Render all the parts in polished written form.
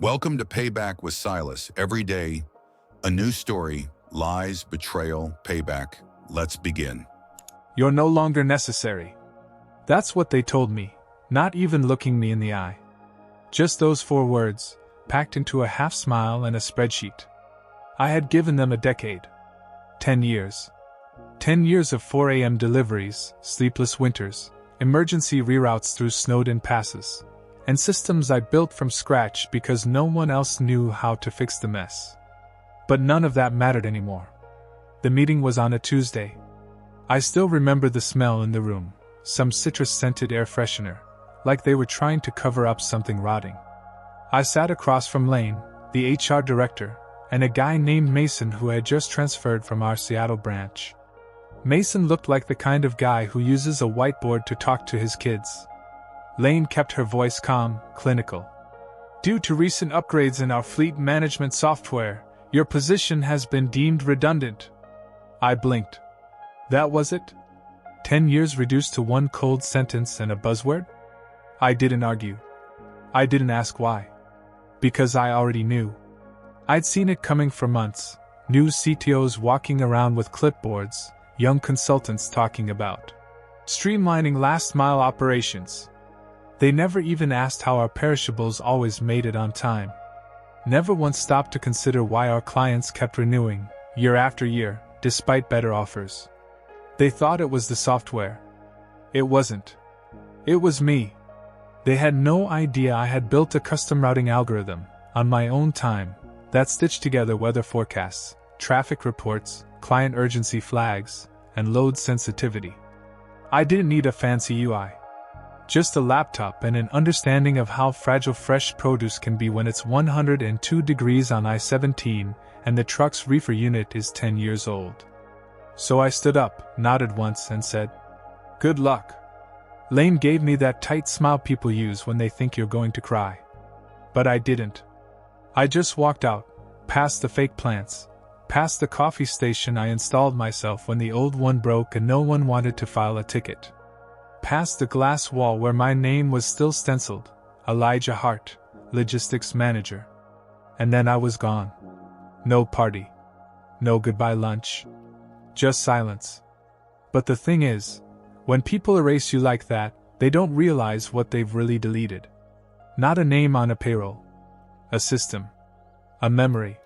Welcome to Payback with Silas. Every day, a new story, lies, betrayal, payback. Let's begin. You're no longer necessary. That's what they told me, not even looking me in the eye. Just those 4 words, packed into a half smile and a spreadsheet. I had given them a decade. 10 years. 10 years of 4 a.m. deliveries, sleepless winters, emergency reroutes through snowed-in passes, and systems I built from scratch because no one else knew how to fix the mess. But none of that mattered anymore. The meeting was on a Tuesday. I still remember the smell in the room, some citrus-scented air freshener, like they were trying to cover up something rotting. I sat across from Lane, the HR director, and a guy named Mason who had just transferred from our Seattle branch. Mason looked like the kind of guy who uses a whiteboard to talk to his kids. Lane kept her voice calm, clinical. Due to recent upgrades in our fleet management software, your position has been deemed redundant. I blinked. That was it? 10 years reduced to one cold sentence and a buzzword? I didn't argue. I didn't ask why. Because I already knew. I'd seen it coming for months. New CTOs walking around with clipboards, young consultants talking about streamlining last-mile operations. They never even asked how our perishables always made it on time. Never once stopped to consider why our clients kept renewing, year after year, despite better offers. They thought it was the software. It wasn't. It was me. They had no idea I had built a custom routing algorithm, on my own time, that stitched together weather forecasts, traffic reports, client urgency flags, and load sensitivity. I didn't need a fancy UI. Just a laptop and an understanding of how fragile fresh produce can be when it's 102 degrees on I-17 and the truck's reefer unit is 10 years old. So I stood up, nodded once, and said, "Good luck." Lane gave me that tight smile people use when they think you're going to cry. But I didn't. I just walked out, past the fake plants, past the coffee station I installed myself when the old one broke and no one wanted to file a ticket. Past the glass wall where my name was still stenciled, Elijah Hart, Logistics Manager. And then I was gone. No party. No goodbye lunch. Just silence. But the thing is, when people erase you like that, they don't realize what they've really deleted. Not a name on a payroll. A system. A memory.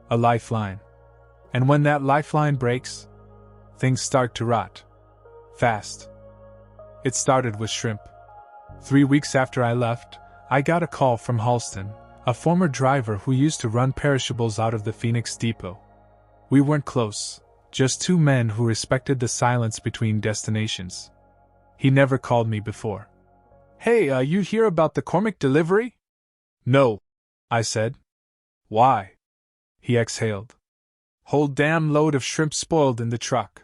A lifeline. And when that lifeline breaks, things start to rot. Fast. It started with shrimp. 3 weeks after I left, I got a call from Halston, a former driver who used to run perishables out of the Phoenix depot. We weren't close, just 2 men who respected the silence between destinations. He never called me before. "Hey, you hear about the Cormac delivery?" "No," I said. "Why?" He exhaled. "Whole damn load of shrimp spoiled in the truck.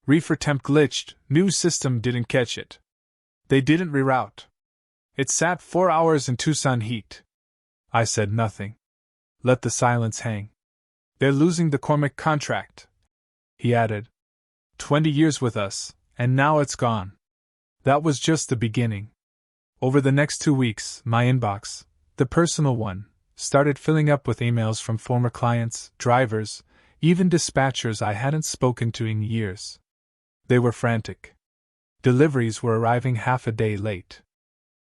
Reefer temp glitched, new system didn't catch it. They didn't reroute. It sat 4 hours in Tucson heat." I said nothing. Let the silence hang. "They're losing the Cormac contract," he added. 20 years with us, and now it's gone. That was just the beginning. Over the next 2 weeks, my inbox, the personal one, started filling up with emails from former clients, drivers, even dispatchers I hadn't spoken to in years. They were frantic. Deliveries were arriving half a day late.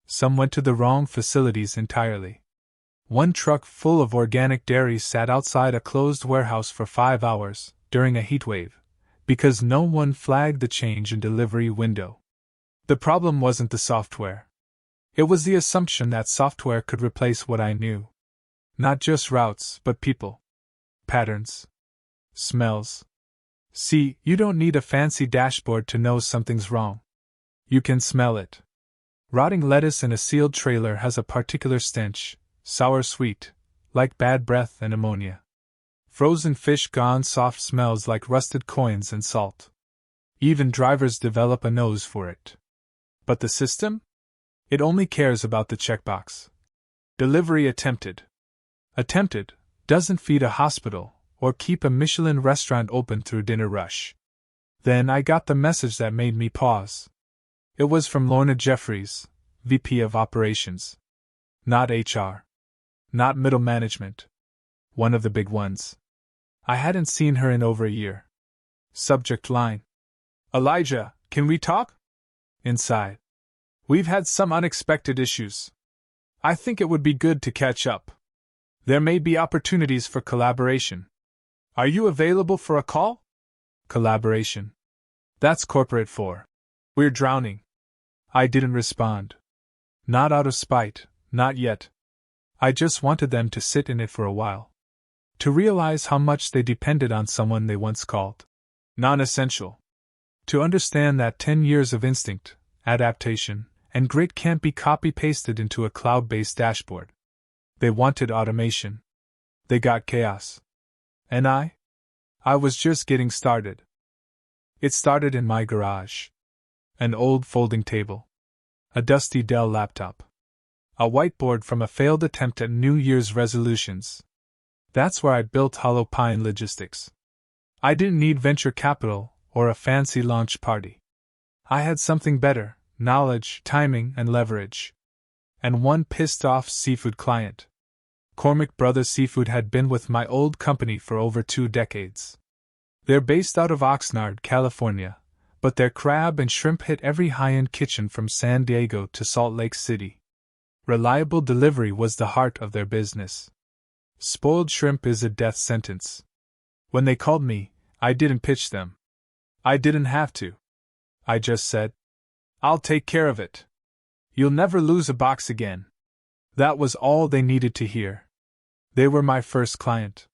Some went to the wrong facilities entirely. One truck full of organic dairy sat outside a closed warehouse for 5 hours, during a heatwave, because no one flagged the change in delivery window. The problem wasn't the software. It was the assumption that software could replace what I knew. Not just routes, but people. Patterns. Smells. See, you don't need a fancy dashboard to know something's wrong. You can smell it. Rotting lettuce in a sealed trailer has a particular stench, sour-sweet, like bad breath and ammonia. Frozen fish gone soft smells like rusted coins and salt. Even drivers develop a nose for it. But the system? It only cares about the checkbox. Delivery attempted. Attempted doesn't feed a hospital or keep a Michelin restaurant open through dinner rush. Then I got the message that made me pause. It was from Lorna Jeffries, VP of Operations. Not HR. Not middle management. One of the big ones. I hadn't seen her in over a year. Subject line. Elijah, can we talk? Inside. We've had some unexpected issues. I think it would be good to catch up. There may be opportunities for collaboration. Are you available for a call? Collaboration. That's corporate for. We're drowning. I didn't respond. Not out of spite, not yet. I just wanted them to sit in it for a while. To realize how much they depended on someone they once called non-essential. To understand that 10 years of instinct, adaptation, and grit can't be copy-pasted into a cloud-based dashboard. They wanted automation. They got chaos. And I was just getting started. It started in my garage. An old folding table. A dusty Dell laptop. A whiteboard from a failed attempt at New Year's resolutions. That's where I built Hollow Pine Logistics. I didn't need venture capital or a fancy launch party. I had something better: knowledge, timing, and leverage. And one pissed-off seafood client. Cormick Brothers Seafood had been with my old company for over 2 decades. They're based out of Oxnard, California, but their crab and shrimp hit every high-end kitchen from San Diego to Salt Lake City. Reliable delivery was the heart of their business. Spoiled shrimp is a death sentence. When they called me, I didn't pitch them. I didn't have to. I just said, "I'll take care of it. You'll never lose a box again." That was all they needed to hear. They were my first client.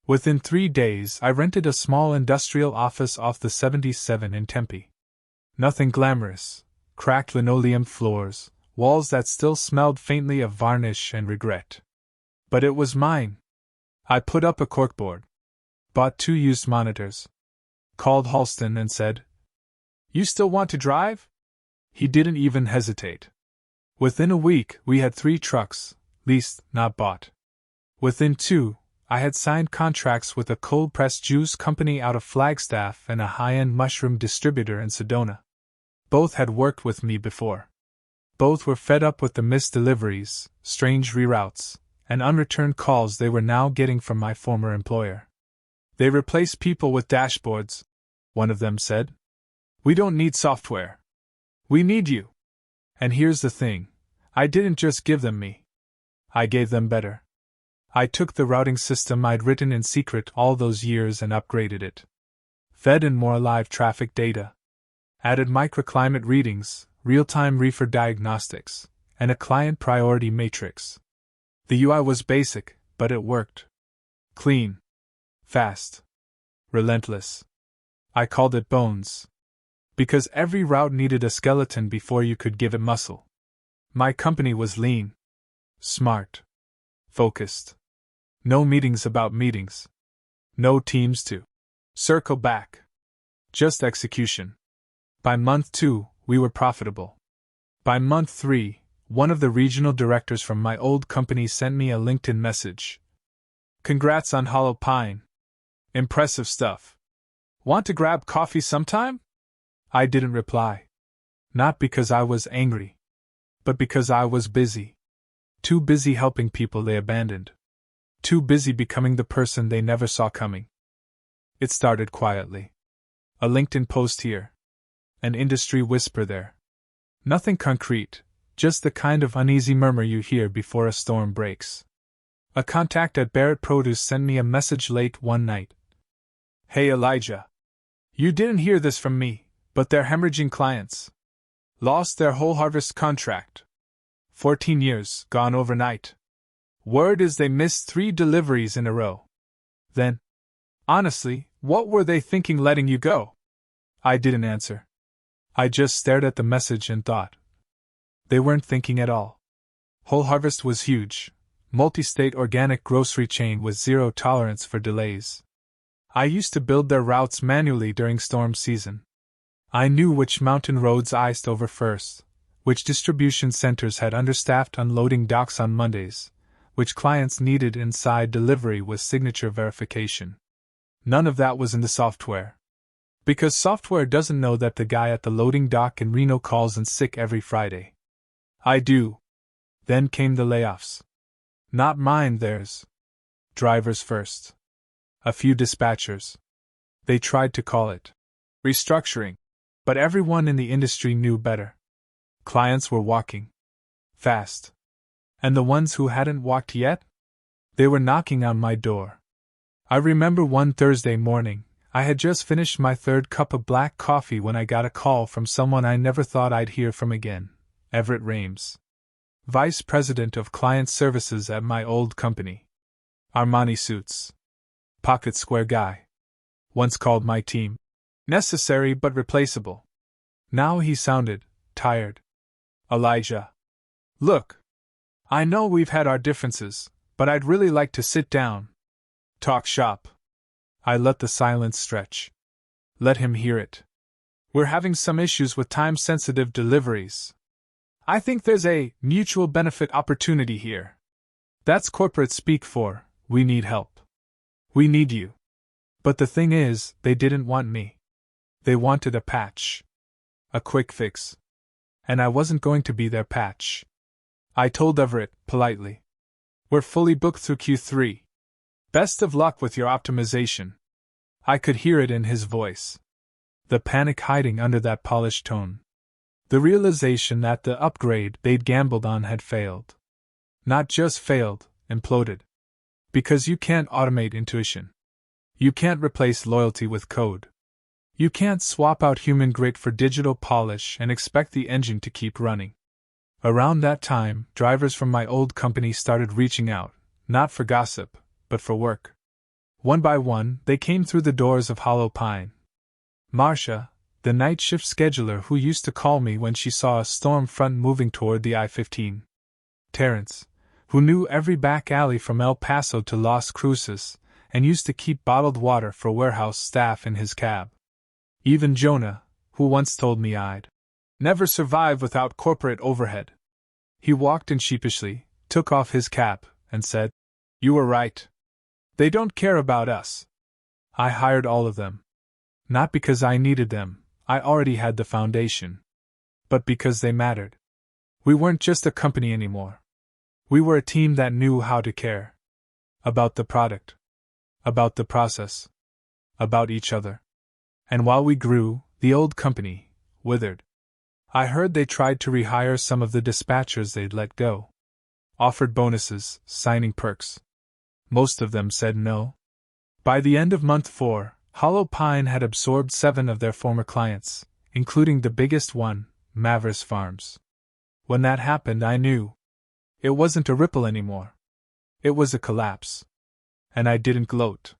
Within 3 days, I rented a small industrial office off the 77 in Tempe. Nothing glamorous: cracked linoleum floors, walls that still smelled faintly of varnish and regret. But it was mine. I put up a corkboard, bought 2 used monitors, called Halston and said, "You still want to drive?" He didn't even hesitate. Within a week, we had 3 trucks, leased, not bought. Within 2, I had signed contracts with a cold-pressed juice company out of Flagstaff and a high-end mushroom distributor in Sedona. Both had worked with me before. Both were fed up with the missed deliveries, strange reroutes, and unreturned calls they were now getting from my former employer. "They replace people with dashboards," one of them said. "We don't need software. We need you." And here's the thing: I didn't just give them me. I gave them better. I took the routing system I'd written in secret all those years and upgraded it. Fed in more live traffic data. Added microclimate readings, real-time reefer diagnostics, and a client priority matrix. The UI was basic, but it worked. Clean. Fast. Relentless. I called it Bones. Because every route needed a skeleton before you could give it muscle. My company was lean. Smart. Focused. No meetings about meetings. No teams to circle back. Just execution. By month 2, we were profitable. By month 3, one of the regional directors from my old company sent me a LinkedIn message. "Congrats on Hollow Pine. Impressive stuff. Want to grab coffee sometime?" I didn't reply. Not because I was angry, but because I was busy. Too busy helping people they abandoned. Too busy becoming the person they never saw coming. It started quietly. A LinkedIn post here. An industry whisper there. Nothing concrete, just the kind of uneasy murmur you hear before a storm breaks. A contact at Barrett Produce sent me a message late one night. "Hey Elijah. You didn't hear this from me, but they're hemorrhaging clients. Lost their whole harvest contract. 14 years, gone overnight. Word is they missed 3 deliveries in a row." Then, honestly, what were they thinking letting you go? I didn't answer. I just stared at the message and thought. They weren't thinking at all. Whole Harvest was huge, multi-state organic grocery chain with zero tolerance for delays. I used to build their routes manually during storm season. I knew which mountain roads iced over first, which distribution centers had understaffed unloading docks on Mondays, which clients needed inside delivery with signature verification. None of that was in the software. Because software doesn't know that the guy at the loading dock in Reno calls in sick every Friday. I do. Then came the layoffs. Not mine, theirs. Drivers first. A few dispatchers. They tried to call it restructuring, but everyone in the industry knew better. Clients were walking fast. And the ones who hadn't walked yet? They were knocking on my door. I remember one Thursday morning, I had just finished my third cup of black coffee when I got a call from someone I never thought I'd hear from again, Everett Rames, Vice President of Client Services at my old company. Armani suits. Pocket square guy. Once called my team necessary but replaceable. Now he sounded tired. Elijah. Look. I know we've had our differences, but I'd really like to sit down. Talk shop. I let the silence stretch. Let him hear it. We're having some issues with time-sensitive deliveries. I think there's a mutual benefit opportunity here. That's corporate speak for, we need help. We need you. But the thing is, they didn't want me. They wanted a patch. A quick fix. And I wasn't going to be their patch. I told Everett, politely. We're fully booked through Q3. Best of luck with your optimization. I could hear it in his voice. The panic hiding under that polished tone. The realization that the upgrade they'd gambled on had failed. Not just failed, imploded. Because you can't automate intuition. You can't replace loyalty with code. You can't swap out human grit for digital polish and expect the engine to keep running. Around that time, drivers from my old company started reaching out, not for gossip, but for work. One by one, they came through the doors of Hollow Pine. Marcia, the night shift scheduler who used to call me when she saw a storm front moving toward the I-15. Terrence, who knew every back alley from El Paso to Las Cruces, and used to keep bottled water for warehouse staff in his cab. Even Jonah, who once told me I'd never survive without corporate overhead. He walked in sheepishly, took off his cap, and said, "You were right. They don't care about us." I hired all of them. Not because I needed them, I already had the foundation. But because they mattered. We weren't just a company anymore. We were a team that knew how to care. About the product. About the process. About each other. And while we grew, the old company withered. I heard they tried to rehire some of the dispatchers they'd let go. Offered bonuses, signing perks. Most of them said no. By the end of month 4, Hollow Pine had absorbed 7 of their former clients, including the biggest one, Mavericks Farms. When that happened, I knew. It wasn't a ripple anymore. It was a collapse. And I didn't gloat.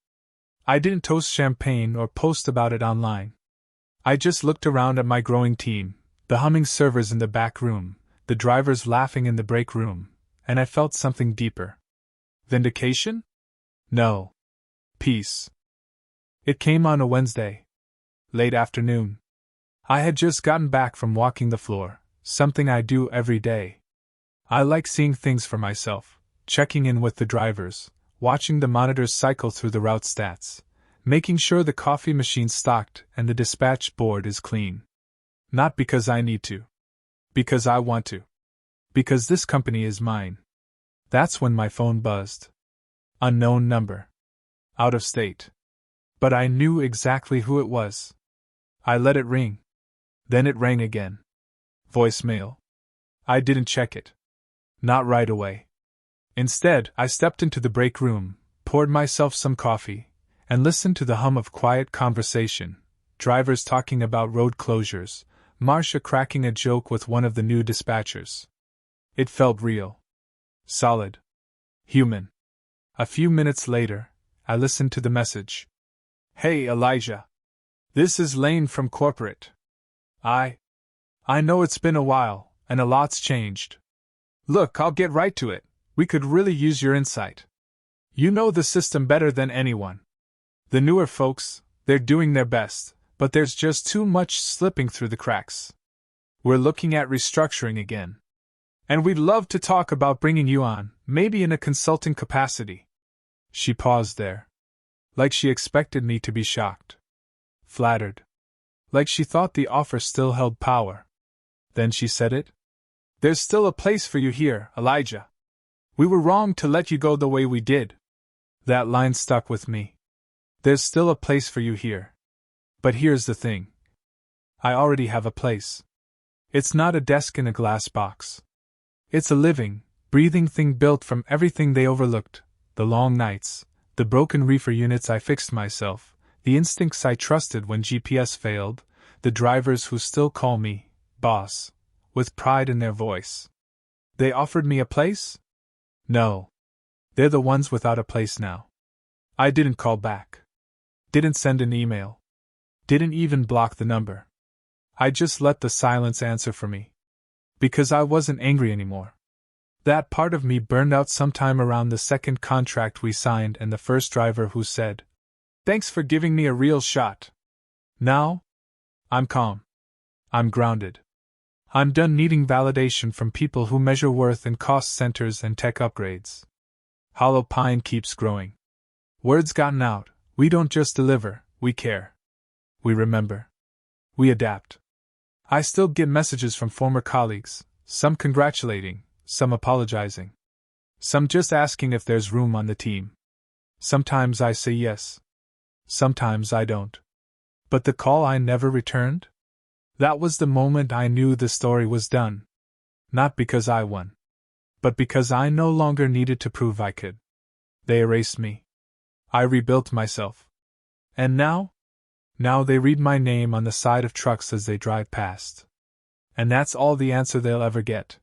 I didn't toast champagne or post about it online. I just looked around at my growing team, the humming servers in the back room, the drivers laughing in the break room, and I felt something deeper. Vindication? No. Peace. It came on a Wednesday. Late afternoon. I had just gotten back from walking the floor, something I do every day. I like seeing things for myself, checking in with the drivers, watching the monitors cycle through the route stats, making sure the coffee machine's stocked and the dispatch board is clean. Not because I need to. Because I want to. Because this company is mine. That's when my phone buzzed. Unknown number. Out of state. But I knew exactly who it was. I let it ring. Then it rang again. Voicemail. I didn't check it. Not right away. Instead, I stepped into the break room, poured myself some coffee, and listened to the hum of quiet conversation, drivers talking about road closures, Marcia cracking a joke with one of the new dispatchers. It felt real. Solid. Human. A few minutes later, I listened to the message. "Hey, Elijah. This is Lane from corporate. I know it's been a while, and a lot's changed. Look, I'll get right to it. We could really use your insight. You know the system better than anyone. The newer folks, they're doing their best, but there's just too much slipping through the cracks. We're looking at restructuring again. And we'd love to talk about bringing you on, maybe in a consulting capacity." She paused there. Like she expected me to be shocked. Flattered. Like she thought the offer still held power. Then she said it. "There's still a place for you here, Elijah. We were wrong to let you go the way we did. That line stuck with me. There's still a place for you here. But here's the thing. I already have a place. It's not a desk in a glass box. It's a living, breathing thing built from everything they overlooked, the long nights, the broken reefer units I fixed myself, the instincts I trusted when GPS failed, the drivers who still call me boss, with pride in their voice. They offered me a place? No. They're the ones without a place now. I didn't call back. Didn't send an email. Didn't even block the number. I just let the silence answer for me. Because I wasn't angry anymore. That part of me burned out sometime around the second contract we signed and the first driver who said, "Thanks for giving me a real shot." Now, I'm calm. I'm grounded. I'm done needing validation from people who measure worth in cost centers and tech upgrades. Hollow Pine keeps growing. Word's gotten out. We don't just deliver, we care. We remember. We adapt. I still get messages from former colleagues, some congratulating, some apologizing. Some just asking if there's room on the team. Sometimes I say yes. Sometimes I don't. But the call I never returned? That was the moment I knew the story was done. Not because I won. But because I no longer needed to prove I could. They erased me. I rebuilt myself. And now? Now they read my name on the side of trucks as they drive past. And that's all the answer they'll ever get.